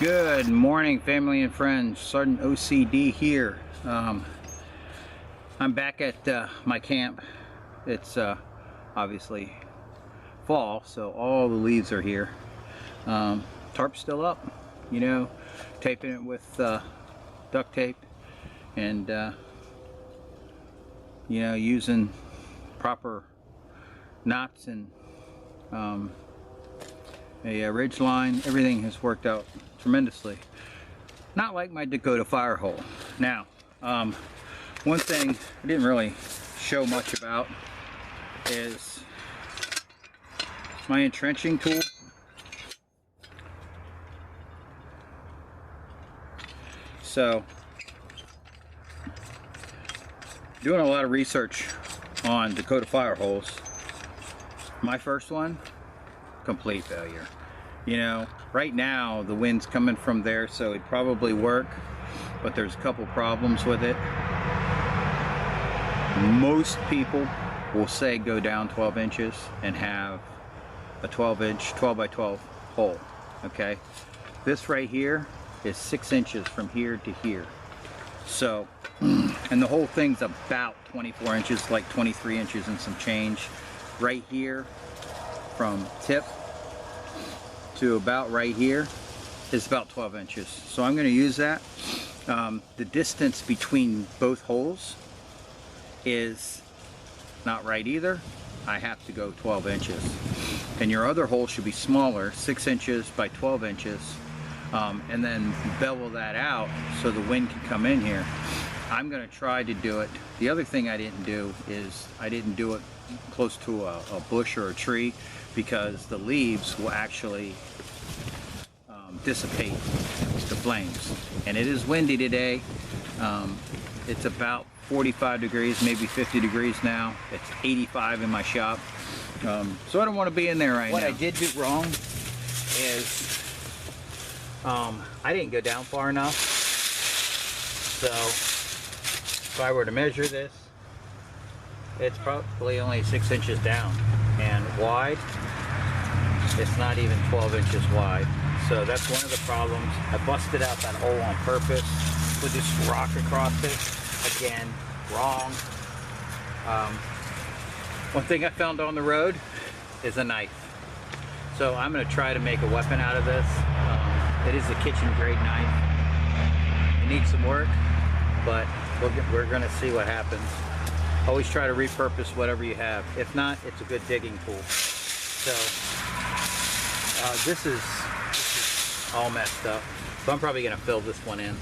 Good morning, family and friends. Sergeant OCD here. I'm back at my camp. It's obviously fall, so all the leaves are here. Tarp's still up, you know, taping it with duct tape and you know, using proper knots and a ridge line. Everything has worked out tremendously. Not like my Dakota Fire Hole. Now, one thing I didn't really show much about is my entrenching tool. So, doing a lot of research on Dakota Fire Holes. My first one, complete failure. You know, right now the wind's coming from there, so it'd probably work, but there's a couple problems with it. Most people will say go down 12 inches and have a 12 by 12 hole. Okay, this right here is 6 inches from here to here. So, and the whole thing's about 24 inches, like 23 inches and some change. Right here, from tip to about right here, is about 12 inches. So I'm going to use that. The distance between both holes is not right either. I have to go 12 inches. And your other hole should be smaller, 6 inches by 12 inches. And then bevel that out so the wind can come in here. I'm going to try to do it. The other thing I didn't do is I didn't do it close to a bush or a tree, because the leaves will actually dissipate the flames. And it is windy today. It's about 45 degrees, maybe 50 degrees now. It's 85 in my shop. So I don't want to be in there right now. What I did do wrong is I didn't go down far enough. So if I were to measure this, it's probably only 6 inches down, and wide, it's not even 12 inches wide. So that's one of the problems. I busted out that hole on purpose with this rock across it. Again, wrong. One thing I found on the road is a knife. So I'm going to try to make a weapon out of this. It is a kitchen grade knife. It needs some work, but we're going to see what happens. Always try to repurpose whatever you have. If not, it's a good digging tool. So this is all messed up. So I'm probably going to fill this one in.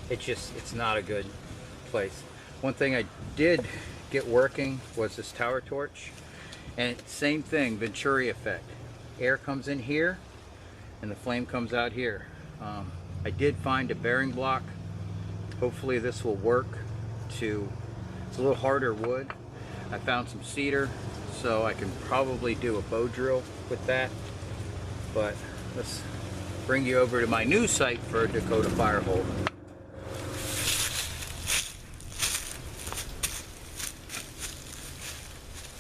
It's not a good place. One thing I did get working was this tower torch, and same thing, Venturi effect. Air comes in here, and the flame comes out here. I did find a bearing block. Hopefully this will work it's a little harder wood. I found some cedar, so I can probably do a bow drill with that. But let's bring you over to my new site for Dakota Fire Hole.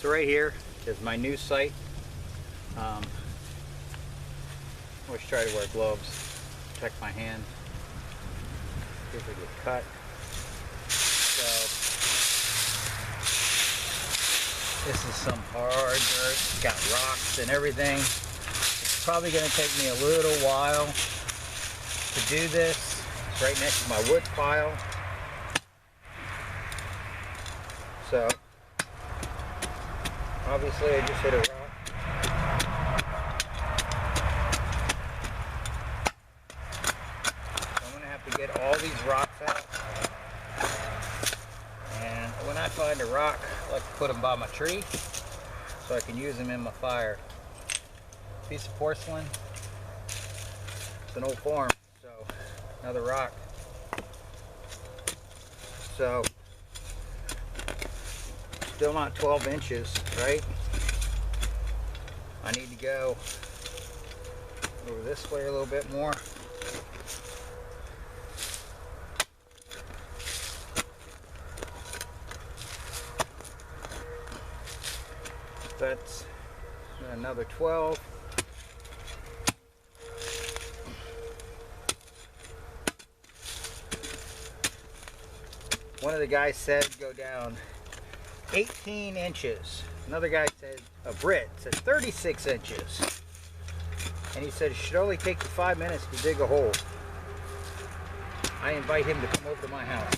So right here is my new site. Always try to wear gloves, protect my hand. See if I get cut. So this is some hard dirt. It's got rocks and everything. It's probably going to take me a little while to do this. It's right next to my wood pile. So obviously I just hit a rock. Get all these rocks out, and when I find a rock, I like to put them by my tree so I can use them in my fire. Piece of porcelain. It's an old farm, so another rock. So still not 12 inches, right? I need to go over this way a little bit more. That's another 12. One of the guys said go down 18 inches. Another guy said, a Brit said 36 inches. And he said it should only take you 5 minutes to dig a hole. I invite him to come over to my house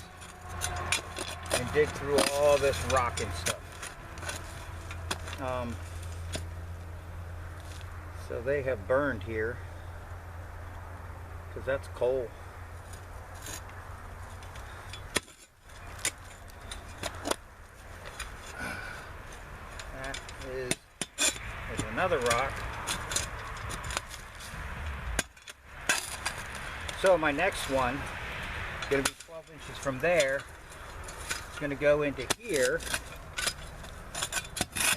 and dig through all this rock and stuff. So they have burned here because that's coal. That is, there's another rock. So my next one is going to be 12 inches from there. It's going to go into here,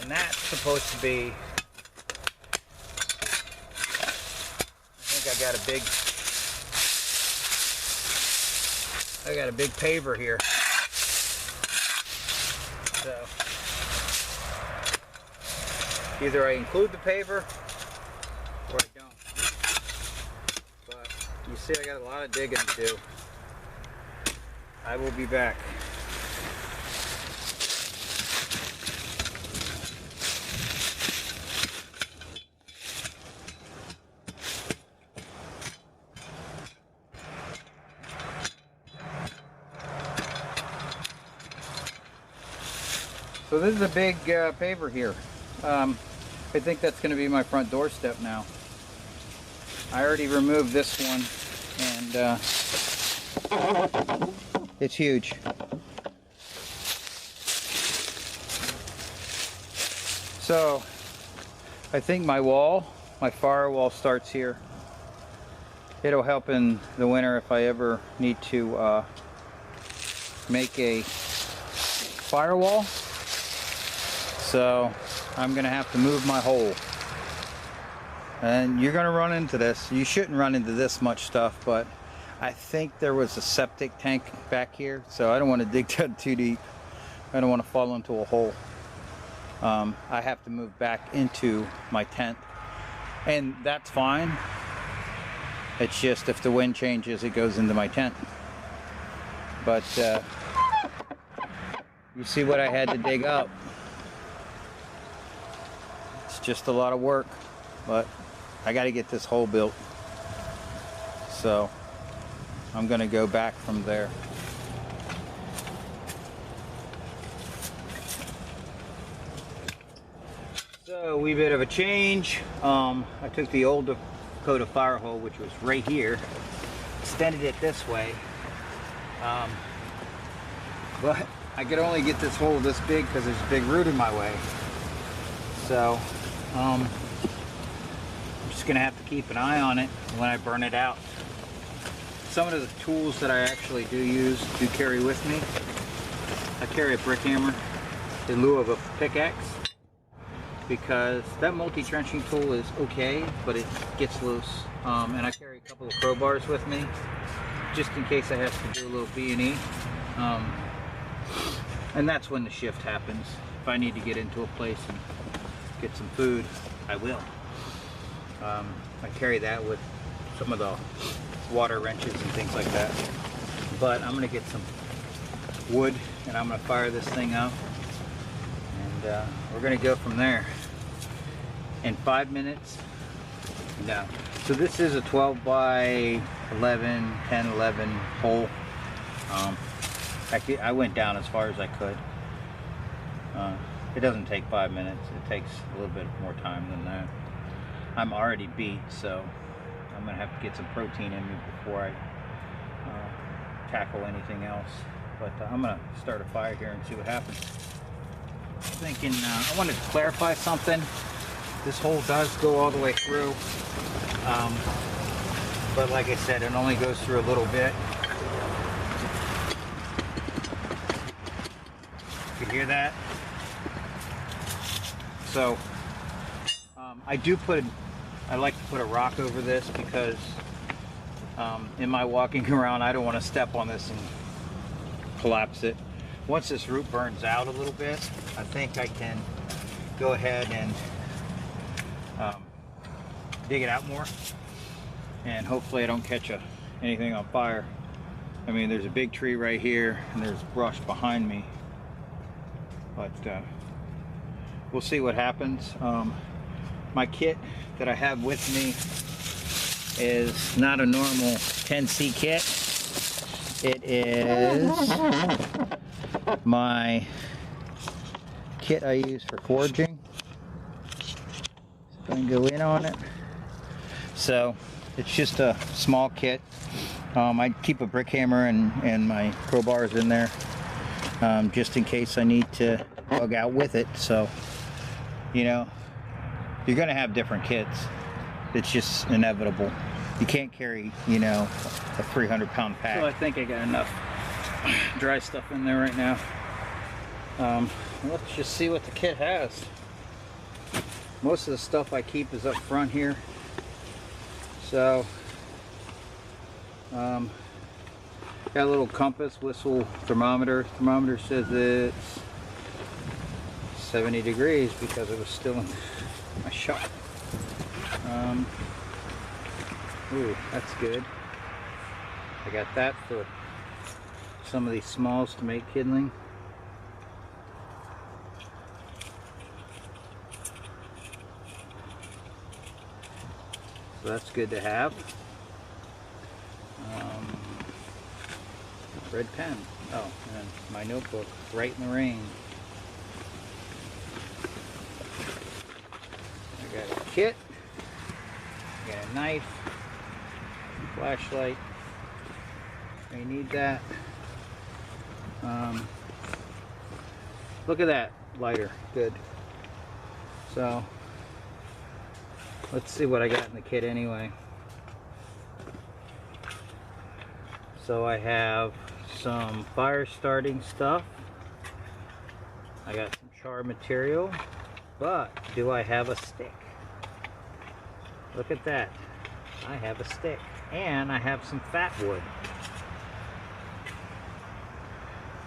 and that's supposed to be, I got a big paver here. So either I include the paver or I don't. But you see, I got a lot of digging to do. I will be back. So this is a big paver here. I think that's going to be my front doorstep now. I already removed this one, and it's huge. So I think my firewall starts here. It'll help in the winter if I ever need to make a firewall. So I'm gonna have to move my hole, and you're gonna run into this. You shouldn't run into this much stuff, but I think there was a septic tank back here, so I don't want to dig that too deep. I don't want to fall into a hole. I have to move back into my tent, and that's fine. It's just if the wind changes, it goes into my tent. But you see what I had to dig up. Just a lot of work, but I got to get this hole built, so I'm gonna go back from there. So, wee bit of a change. I took the old Dakota Fire Hole, which was right here, extended it this way, but I could only get this hole this big because there's a big root in my way. So I'm just gonna have to keep an eye on it when I burn it out. Some of the tools that I actually do carry with me. I carry a brick hammer in lieu of a pickaxe, because that multi-trenching tool is okay, but it gets loose. And I carry a couple of crowbars with me, just in case I have to do a little B&E. And that's when the shift happens. If I need to get into a place and get some food, I will. I carry that with some of the water wrenches and things like that. But I'm gonna get some wood and I'm gonna fire this thing up, and we're gonna go from there. In 5 minutes, no. So this is a 12 by 11, 10, 11 hole. I went down as far as I could. It doesn't take 5 minutes. It takes a little bit more time than that. I'm already beat, so I'm gonna have to get some protein in me before I tackle anything else. But I'm gonna start a fire here and see what happens. Thinking, I wanted to clarify something. This hole does go all the way through, but like I said, it only goes through a little bit. You can hear that? So I like to put a rock over this, because in my walking around, I don't want to step on this and collapse it. Once this root burns out a little bit, I think I can go ahead and dig it out more, and hopefully I don't catch anything on fire. I mean, there's a big tree right here, and there's brush behind me. But we'll see what happens. My kit that I have with me is not a normal 10C kit. It is my kit I use for foraging. So I can go in on it. So it's just a small kit. I keep a brick hammer and my crowbars in there, just in case I need to bug out with it. So, you know, you're gonna have different kits. It's just inevitable. You can't carry, you know, a 300-pound pack. So I think I got enough dry stuff in there right now. Let's just see what the kit has. Most of the stuff I keep is up front here. So, got a little compass, whistle, thermometer. Thermometer says it's 70 degrees because it was still in my shop. Ooh, that's good. I got that for some of these smalls to make kindling. So that's good to have. Red pen. Oh, and my notebook, Right in the Rain. I got a kit. I got a knife. Flashlight. I need that. Look at that lighter. Good. So let's see what I got in the kit anyway. So I have some fire starting stuff. I got some char material, but do I have a stick? Look at that. I have a stick, and I have some fat wood.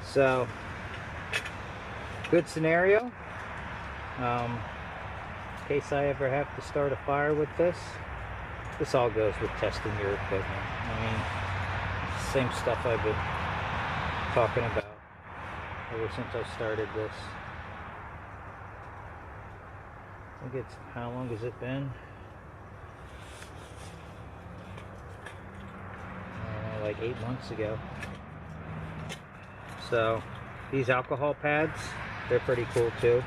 So, good scenario. In case I ever have to start a fire with this. This all goes with testing your equipment. I mean, same stuff I've been talking about ever since I started this. I think it's, how long has it been? Like 8 months ago. So these alcohol pads, they're pretty cool too.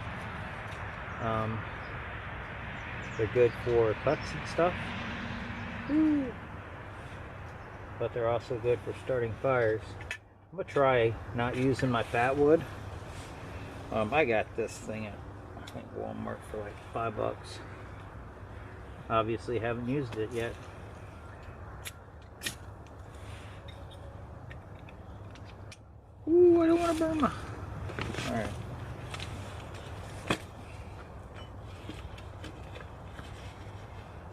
They're good for cuts and stuff. But they're also good for starting fires. I'm gonna try not using my fat wood. I got this thing at, I think, Walmart for like $5. Obviously haven't used it yet. Ooh, I don't want to burn my... Alright.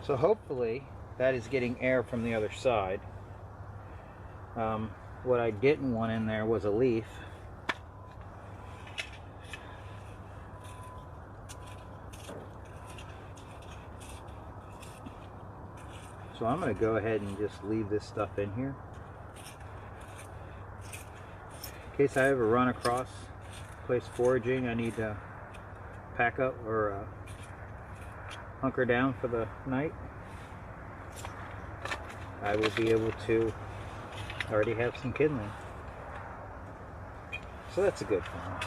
So hopefully that is getting air from the other side. What I didn't want in there was a leaf. So I'm going to go ahead and just leave this stuff in here. In case I ever run across a place foraging, I need to pack up or hunker down for the night. I will be able to already have some kindling. So that's a good one.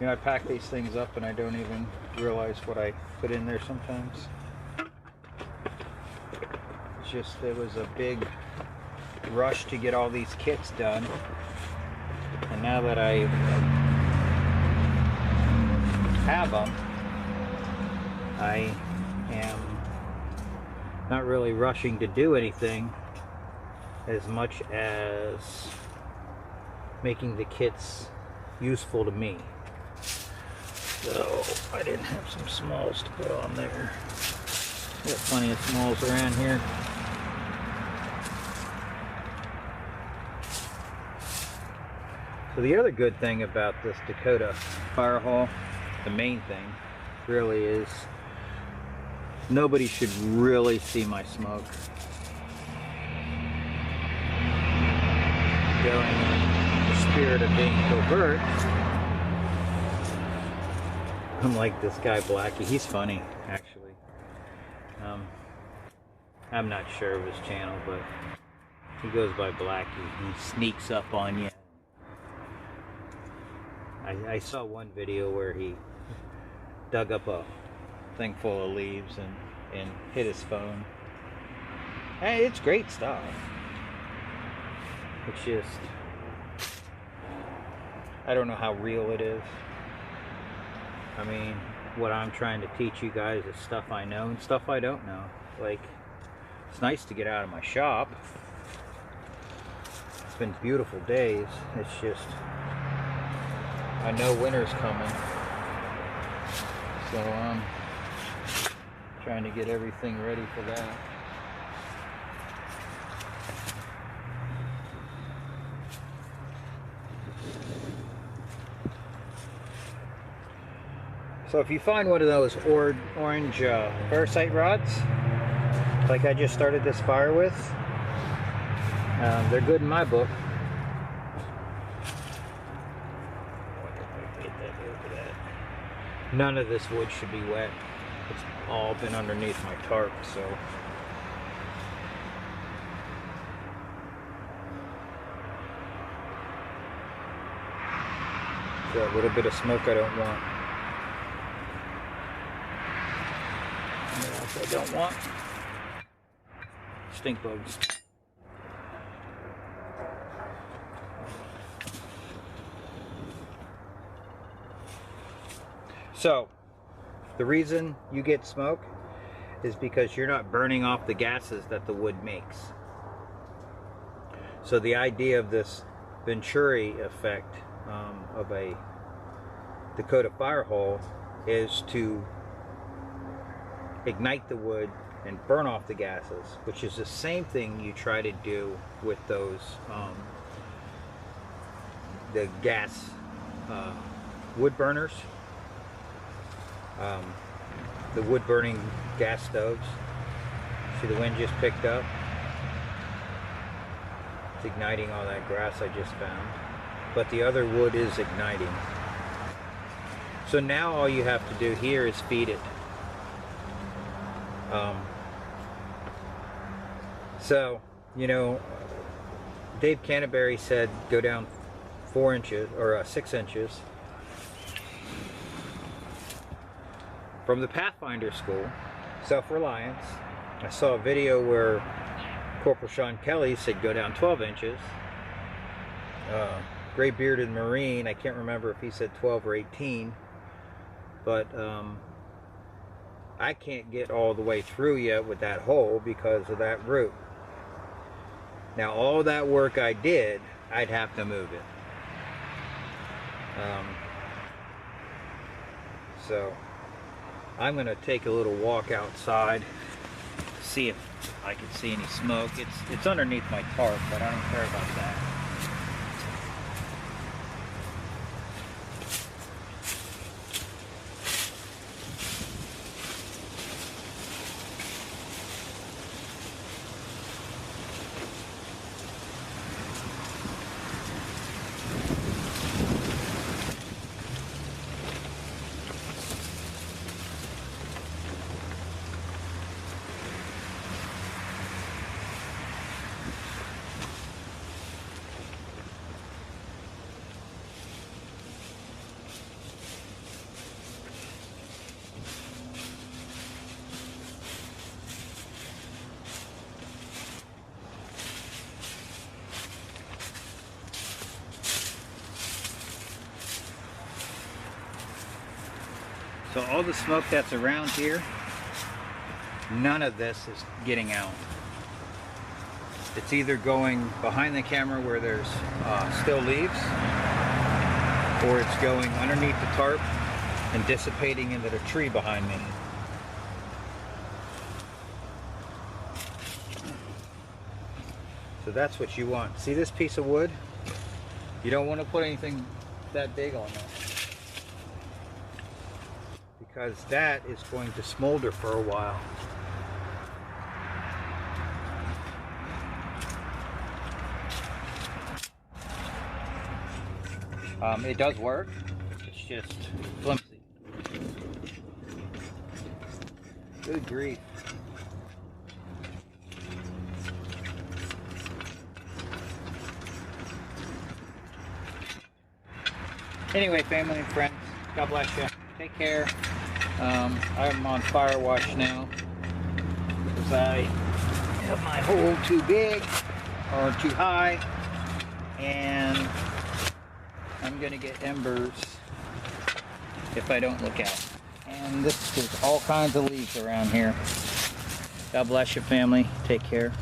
You know, I pack these things up and I don't even realize what I put in there sometimes. It's just, there was a big rush to get all these kits done. And now that I have them, I am not really rushing to do anything as much as making the kits useful to me. So I didn't have some smalls to put on there. Got plenty of smalls around here. So the other good thing about this Dakota Fire Hole, the main thing really is nobody should really see my smoke. scared of being covert. I'm like this guy Blackie. He's funny, actually. I'm not sure of his channel, but he goes by Blackie. He sneaks up on you. I saw one video where he dug up a thing full of leaves and hit his phone. Hey, it's great stuff. It's just, I don't know how real it is. I mean, what I'm trying to teach you guys is stuff I know and stuff I don't know. Like, it's nice to get out of my shop. It's been beautiful days. It's just, I know winter's coming. So I'm trying to get everything ready for that. So if you find one of those orange parasite rods, like I just started this fire with, they're good in my book. None of this wood should be wet. It's all been underneath my tarp, so. That little bit of smoke I don't want. What else I don't want? Stink bugs. So, the reason you get smoke is because you're not burning off the gases that the wood makes. So the idea of this Venturi effect of a Dakota Fire Hole is to ignite the wood and burn off the gases, which is the same thing you try to do with those the gas wood burners. The wood burning gas stoves. See, the wind just picked up. It's igniting all that grass I just found. But the other wood is igniting. So now all you have to do here is feed it. So, you know, Dave Canterbury said go down 4 inches or 6 inches. From the Pathfinder School, Self-Reliance, I saw a video where Corporal Sean Kelly said go down 12 inches. Gray Bearded Marine, I can't remember if he said 12 or 18, but I can't get all the way through yet with that hole because of that root. Now all that work I did, I'd have to move it. So I'm going to take a little walk outside, see if I can see any smoke. It's underneath my tarp, but I don't care about that. So all the smoke that's around here, none of this is getting out. It's either going behind the camera where there's still leaves, or it's going underneath the tarp and dissipating into the tree behind me. So that's what you want. See this piece of wood? You don't want to put anything that big on that, because that is going to smolder for a while. It does work, it's just flimsy. Good grief. Anyway, family and friends, God bless you. Take care. I'm on fire watch now because I have my hole too big or too high, and I'm gonna get embers if I don't look out. And there's all kinds of leaves around here. God bless you, family. Take care.